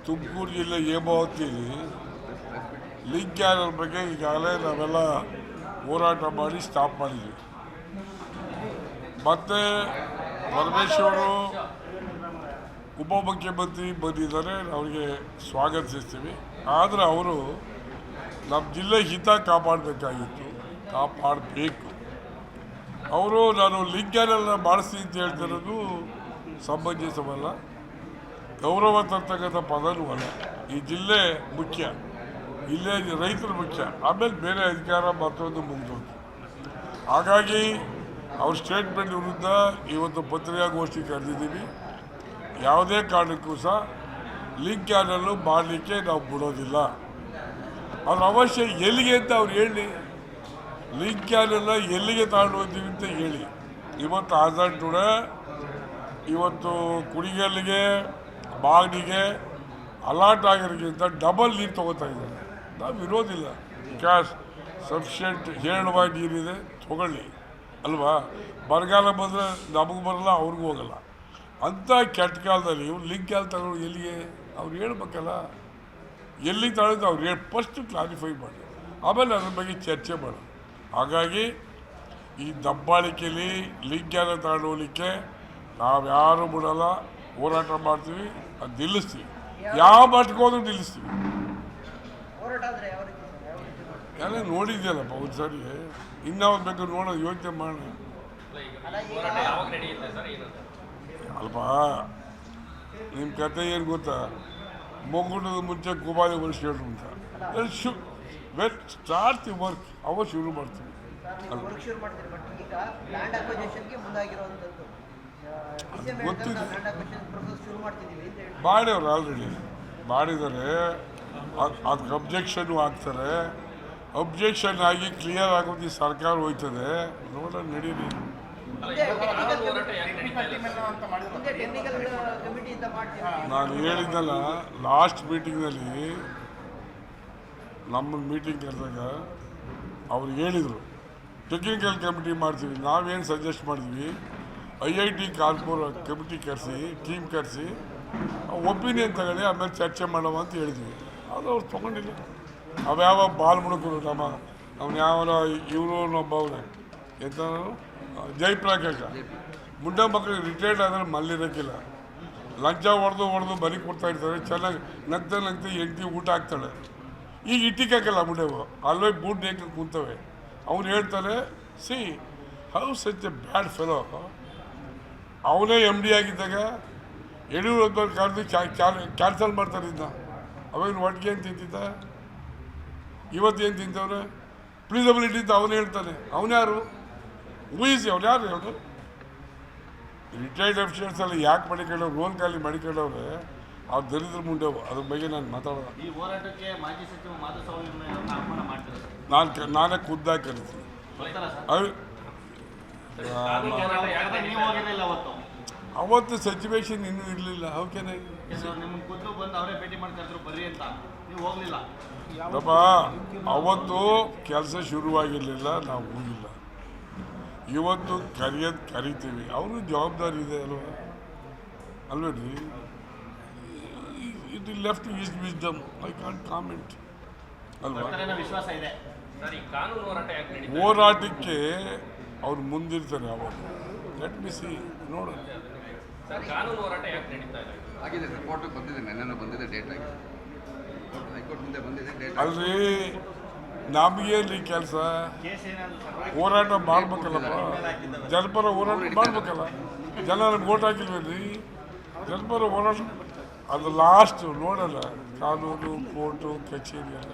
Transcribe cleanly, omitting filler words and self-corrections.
ತುಮಕೂರು ಜಿಲ್ಲೆ ಹೇಮಾವತಿಯಲ್ಲಿ link canal ಬಗ್ಗೆ ಈಗಾಗಲೇ ನಾವೆಲ್ಲ ಹೋರಾಟ ಮಾಡಿ ಸ್ಟಾಪ್ ಮಾಡಿದ್ವಿ. ಮತ್ತು ಪರಮೇಶ್ವರು ಉಪಮುಖ್ಯಮಂತ್ರಿ ಬಂದಿದ್ದಾರೆ, ಅವರಿಗೆ ಸ್ವಾಗತಿಸ್ತೀವಿ. ಆದರೆ ಅವರು ನಮ್ಮ ಜಿಲ್ಲೆ ಹಿತ ಕಾಪಾಡಬೇಕಾಗಿತ್ತು, ಕಾಪಾಡಬೇಕು. ಅವರು ನಾನು ಲಿಂಕ್ ಕ್ಯಾನಲ್ನ ಮಾಡಿಸ್ತೀನಿ ಅಂತ ಹೇಳ್ತಿರೋದು ಸಮಂಜಸವಲ್ಲ, ಗೌರವ ತರ್ತಕ್ಕಂಥ ಪದನೂ ಅಲ್ಲ. ಈ ಜಿಲ್ಲೆ ಮುಖ್ಯ, ಇಲ್ಲೇ ರೈತರು ಮುಖ್ಯ, ಆಮೇಲೆ ಬೇರೆ ಅಧಿಕಾರ ಮತ್ತೊಂದು ಮುಗಿದೋದು. ಹಾಗಾಗಿ ಅವ್ರ ಸ್ಟೇಟ್ಮೆಂಟ್ ವಿರುದ್ಧ ಇವತ್ತು ಪತ್ರಿಕಾಗೋಷ್ಠಿ ಕರೆದಿದ್ದೀವಿ. ಯಾವುದೇ ಕಾರಣಕ್ಕೂ ಸಹ ಲಿಂಕ್ ಕ್ಯಾನಲ್ಲು ಮಾಡಲಿಕ್ಕೆ ನಾವು ಬಿಡೋದಿಲ್ಲ. ಅದ್ರ ಅವಶ್ಯ ಎಲ್ಲಿಗೆ ಅಂತ ಅವ್ರು ಹೇಳಿ, ಲಿಂಕ್ ಕ್ಯಾನಲ್ನ ಎಲ್ಲಿಗೆ ತಗೊಂಡು ಹೋಗ್ತೀವಿ ಅಂತ ಹೇಳಿ. ಇವತ್ತು ಆಜಾದ್ ಟುಡೆ ಇವತ್ತು ಕುಡಿಗಲ್ಲಿಗೆ ಬಾಗಿಗೆ ಅಲಾಟ್ ಆಗಿರೋಕ್ಕಿಂತ ಡಬಲ್ ನೀರು ತೊಗೋತಾ ಇದ್ದಾರೆ. ನಾವು ಇರೋದಿಲ್ಲ, ಕ್ಯಾಶ್ ಸಫಿಷಿಯೆಂಟ್ ಹೇರಳವಾಗಿ ನೀರಿದೆ, ತೊಗೊಳ್ಳಿ ಅಲ್ವಾ. ಬರಗಾಲ ಬಂದರೆ ನಮಗೆ ಬರಲ್ಲ, ಅವ್ರಿಗೂ ಹೋಗಲ್ಲ. ಅಂಥ ಕೆಟ್ಟ ಕಾಲದಲ್ಲಿ ಇವ್ರು ಲಿಂಕ್ ಕ್ಯಾನಲ್ ತಗೊಂಡು ಎಲ್ಲಿಗೆ ಅವ್ರು ಹೇಳ್ಬೇಕಲ್ಲ, ಎಲ್ಲಿ ತಗೊಂಡು ಅವ್ರು ಫಸ್ಟ್ ಕ್ಲಾರಿಫೈ ಮಾಡಿ, ಆಮೇಲೆ ಅದ್ರ ಬಗ್ಗೆ ಚರ್ಚೆ ಮಾಡೋದು. ಹಾಗಾಗಿ ಈ ದಬ್ಬಾಳಿಕೆಯಲ್ಲಿ ಲಿಂಕ್ ಕ್ಯಾನಲ್ ತಗೊಂಡು ಹೋಗ್ಲಿಕ್ಕೆ ನಾವು ಯಾರು ಬಿಡಲ್ಲ, ಹೋರಾಟ ಮಾಡ್ತೀವಿ, ಅದು ನಿಲ್ಲಿಸ್ತೀವಿ, ಯಾವ ಮಟ್ಟಕ್ಕೆ ಹೋದ್ರೂ ನಿಲ್ಲಿಸ್ತೀವಿ. ಎಲ್ಲ ನೋಡಿದ್ಯಲ್ಲಪ್ಪ ಒಂದು ಸರಿ, ಇನ್ಯಾವ್ದು ಬೇಕು ನೋಡೋದು, ಯೋಚನೆ ಮಾಡೋಣ ಅಲ್ಪ. ನಿಮ್ಮ ಕತೆ ಏನು ಗೊತ್ತಾ, ಮೊಗ್ಗುಟದ ಮುಂಚೆ ಗುಬಾಲಿ ವರ್ಷಗಳು ಅಂತ ವೆಲ್ ಸ್ಟಾರ್ಟ್ ದಿ ವರ್ಕ್ ಅವ ಶುರು ಮಾಡ್ತೀವಿ. ಗೊತ್ತಿದೆ, ಮಾಡ್ಯವ್ರು ಆಲ್ರೆಡಿ ಮಾಡಿದ್ದಾರೆ. ಅದಕ್ಕೆ ಅಬ್ಜೆಕ್ಷನ್ನು ಹಾಕ್ತಾರೆ, ಅಬ್ಜೆಕ್ಷನ್ ಆಗಿ ಕ್ಲಿಯರ್ ಆಗೋದು ಸರ್ಕಾರ ಹೋಯ್ತದೆ, ನೋಡೋಣ ನಡೀರಿ. ನಾನು ಹೇಳಿದ್ದಲ್ಲ, ಲಾಸ್ಟ್ ಮೀಟಿಂಗ್ನಲ್ಲಿ ನಮ್ಮ ಮೀಟಿಂಗ್ ಕರೆದಾಗ ಅವ್ರು ಹೇಳಿದರು ಟೆಕ್ನಿಕಲ್ ಕಮಿಟಿ ಮಾಡ್ತೀವಿ. ನಾವೇನು ಸಜೆಸ್ಟ್ ಮಾಡಿದ್ವಿ, IIT ಕಾನ್ಪುರ್ ಕಮಿಟಿ ಕರೆಸಿ, ಟೀಮ್ ಕರೆಸಿ ಒಪಿನಿಯನ್ ತಗೊಳ್ಳಿ, ಆಮೇಲೆ ಚರ್ಚೆ ಮಾಡೋಣ ಅಂತ ಹೇಳಿದ್ವಿ. ಅದು ಅವ್ರು ತೊಗೊಂಡಿಲ್ಲ. ಅವ್ಯಾವ ಬಾಲ್ ಮುಡುಕರು ಅವ್ನು ಯಾವ ಇವರು ಒಬ್ಬವ್ರೆ ಎಂತ ಜಯಪ್ರಕಾಶ ಮುಂಡ ಮಕ್ಕಳಿಗೆ ರಿಟೈರ್ಡ್ ಆದರೆ ಮಲ್ಲಿರೋಕ್ಕಿಲ್ಲ, ಲಂಚ ಹೊಡೆದು ಬರೀ ಕೊಡ್ತಾ ಇರ್ತಾರೆ. ಚೆನ್ನಾಗಿ ನಗ್ತಾ ಹೆಂಡತಿ ಊಟ ಹಾಕ್ತಾಳೆ. ಈಗ ಇಟ್ಟಿಕಾಕಲ್ಲ ಮುಂಡೆವು, ಅಲ್ಲೇ ಬೂಟ್ ನೇಕ ಕೂತವೆ. ಅವ್ನು ಹೇಳ್ತಾರೆ, C how such a bad fellow. ಅವನೇ MD ಆಗಿದ್ದಾಗ ಯಡಿಯೂರಪ್ಪ ಕರೆದು ಕ್ಯಾನ್ಸಲ್ ಮಾಡ್ತಾರೆ ಇದ್ದ. ಅವಾಗ ಒಟ್ಟಿಗೆ ಏನು ತಿಂತಿದ್ದ, ಇವತ್ತೇನು ತಿಂತವ್ರೆ ಪ್ಲೀಸಬಿಲಿಟಿ ಅಂತ ಅವನು ಹೇಳ್ತಾನೆ. ಅವನ್ಯಾರು ಊಹಿಸಿ, ಅವ್ನು ಯಾರು ಹೇಳು. ರಿಟೈರ್ಡ್ ಆಫೀಸರ್ಸ್ ಎಲ್ಲ ಯಾಕೆ ಮಾಡಿಕೊಂಡವ್ರು, ರೋಲ್ ಖಾಲಿ ಮಾಡಿಕೊಂಡವ್ರೆ, ಅವ್ರು ದರಿದ್ರ ಮುಂಡೆವು. ಅದ್ರ ಬಗ್ಗೆ ನಾನು ಮಾತಾಡೋದು. ನಾನೇ ಖುದ್ದಾಗಿ ಕರಿತೀನಿ. ಅವತ್ತು ಸಿಚುವೇಶನ್ ಇನ್ನೂ ಇರಲಿಲ್ಲ. ಅವಕ್ಕೇನೆ ಪಾಪ ಅವತ್ತು ಕೆಲಸ ಶುರುವಾಗಿರಲಿಲ್ಲ, ನಾವು ಹೋಗಿಲ್ಲ. ಇವತ್ತು ಕರಿತೀವಿ, ಅವರು ಜವಾಬ್ದಾರಿ ಇದೆ ಅಲ್ವೇನ್ರಿ. It is left is wisdom, I can't comment ಅಲ್ವಾ. ಹೋರಾಟಕ್ಕೆ ಅವ್ರು ಮುಂದಿರ್ತಾರೆ. ಅವಾಗ ಲೆಟ್ ಮಿ ಸಿ, ನೋಡೋಣ. ಕಾನೂನು ಹೋರಾಟ ಯಾಕೆ ನಡೀತಾ ಇದೆ? ಆಗಿದೆ ಸರ್, ಕೋರ್ಟಿಗೆ ಬಂದಿದೆ, ನೆನ್ನೆ ಬಂದಿದೆ, ಡೇಟ್ ಆಗಿದೆ, ಹೈಕೋರ್ಟ್ ಮುಂದೆ ಬಂದಿದೆ, ಡೇಟ್. ಅಲ್ರಿ ನಮಗೇನ್ರಿ ಕೆಲಸ, ಹೋರಾಟ ಮಾಡ್ಬೇಕಲ್ಲಪ್ಪ, ಜನಪರ ಹೋರಾಟ ಮಾಡ್ಬೇಕಲ್ಲ. ಜನ ನಮ್ಗೆ ಓಟ್ ಹಾಕಿಲ್ವೇನ್ರಿ, ಜನಪರ ಹೋರಾಟ ಅದು ಲಾಸ್ಟ್ ನೋಡೋಣ. ಕಾನೂನು, ಕೋರ್ಟು, ಕಚೇರಿ ಎಲ್ಲ